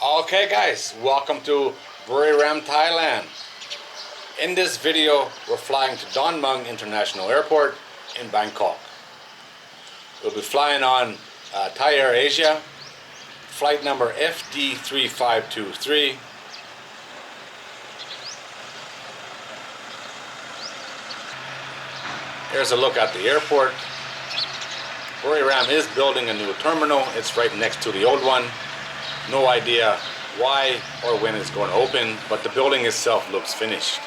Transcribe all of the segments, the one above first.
Okay guys, welcome to Buri, Thailand. In this video, we're flying to Don Mueang International Airport in Bangkok. We'll be flying on Thai Air Asia, flight number FD3523. Here's a look at the airport. Buri is building a new terminal. It's right next to the old one. No idea why or when it's going to open, but the building itself looks finished.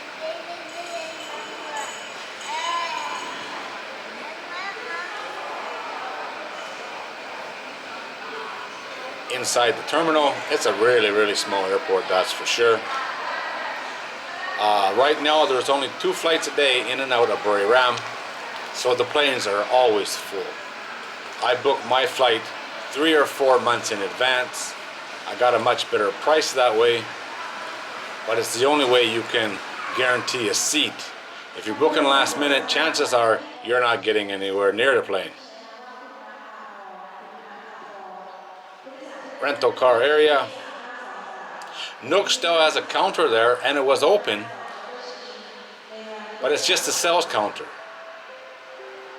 Inside the terminal, it's a really small airport, that's for sure. Right now there's only 2 flights a day in and out of Buri, so the planes are always full. I booked my flight 3 or 4 months in advance. I got a much better price that way, but it's the only way you can guarantee a seat. If you're booking last minute, chances are you're not getting anywhere near the plane. Rental car area. Nook still has a counter there, and it was open, but it's just a sales counter.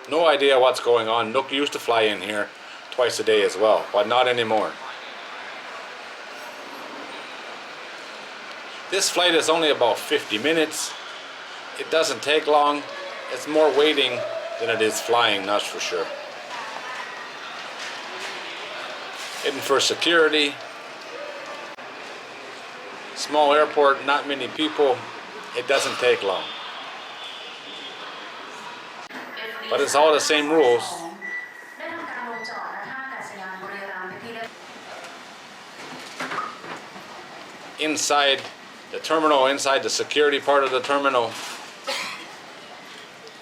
No idea what's going on. Nook used to fly in here twice a day as well, but not anymore. This flight is only about 50 minutes. It doesn't take long. It's more waiting than it is flying, that's for sure. Heading for security. Small airport, not many people. It doesn't take long. But it's all the same rules. Inside the terminal, inside the security part of the terminal,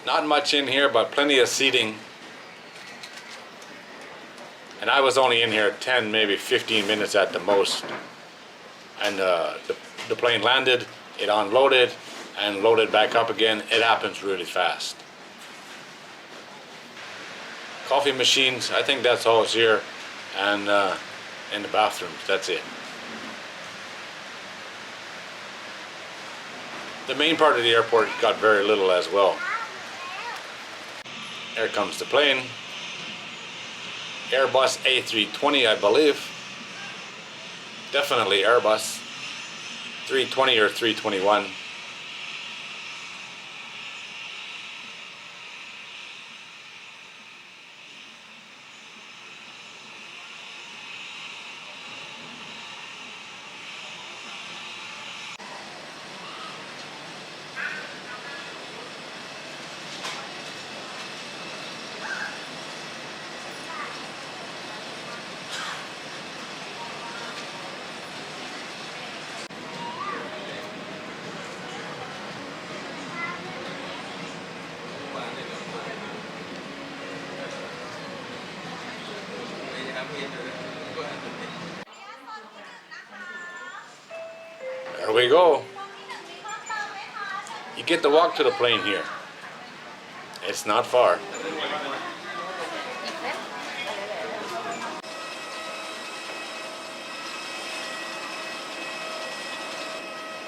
not much in here, but plenty of seating. And I was only in here 10, maybe 15 minutes at the most. And the plane landed, it unloaded, and loaded back up again. It happens really fast. Coffee machines, I think that's all it's here. And in the bathrooms, that's it. The main part of the airport got very little as well. Here comes the plane. Airbus A320, I believe. Definitely Airbus. 320 or 321. There we go. You get to walk to the plane here. It's not far.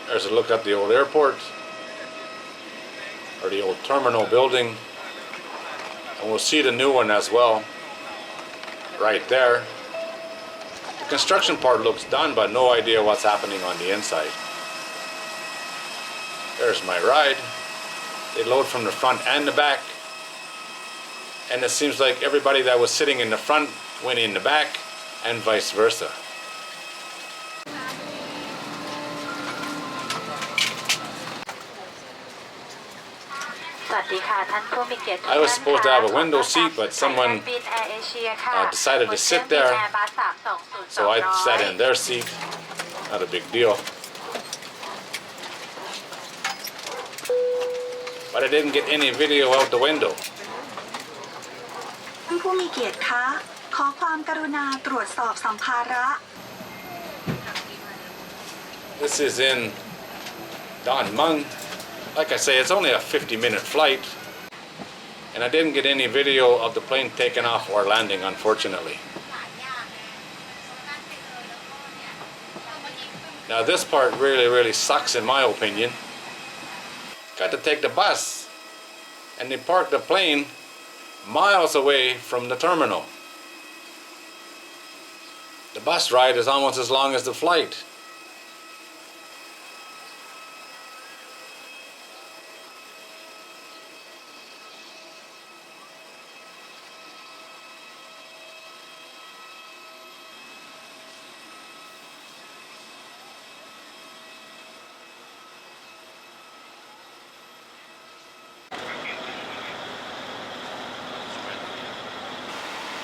There's a look at the old airport, or the old terminal building, and we'll see the new one as well, right there. The construction part looks done, but no idea what's happening on the inside. There's my ride. They load from the front and the back, and it seems like everybody that was sitting in the front went in the back, and vice versa. I was supposed to have a window seat, but someone decided to sit there, so I sat in their seat. Not a big deal. But I didn't get any video out the window. This is in Don Mueang. Like I say, it's only a 50-minute flight, and I didn't get any video of the plane taking off or landing, unfortunately. Now this part really sucks in my opinion. Got to take the bus, and they parked the plane miles away from the terminal. The bus ride is almost as long as the flight.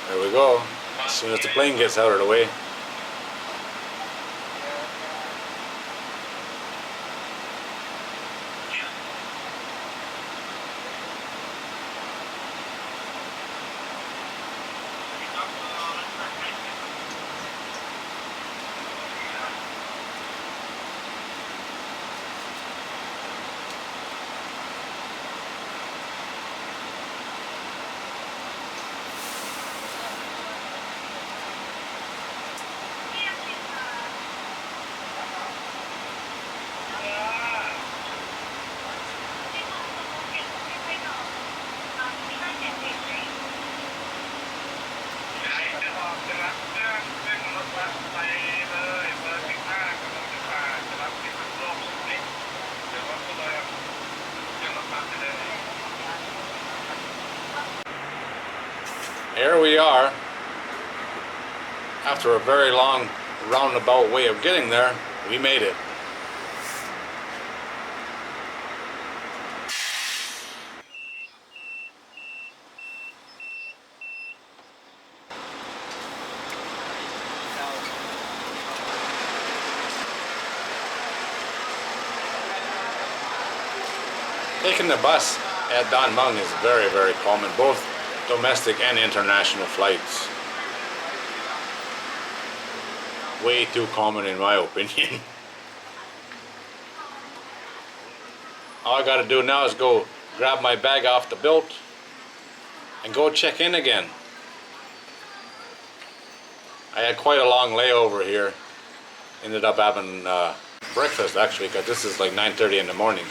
There we go. As soon as the plane gets out of the way. Here we are. After a very long roundabout way of getting there, we made it. Taking the bus at Da Nang is very common, both domestic and international flights. Way too common in my opinion. All I gotta do now is go grab my bag off the belt and go check in again. I had quite a long layover here. Ended up having breakfast actually, because this is like 9:30 in the morning.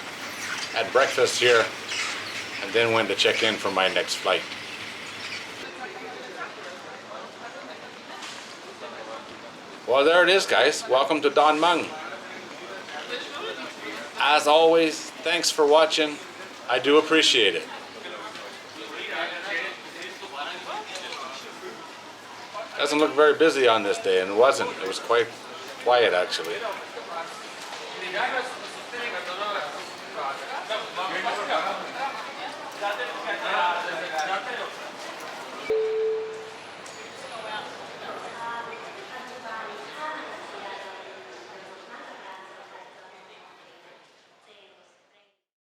Had breakfast here and then went to check in for my next flight. Well, there it is, guys. Welcome to Da Nang. As always, thanks for watching. I do appreciate it. Doesn't look very busy on this day, and it wasn't. It was quite quiet, actually.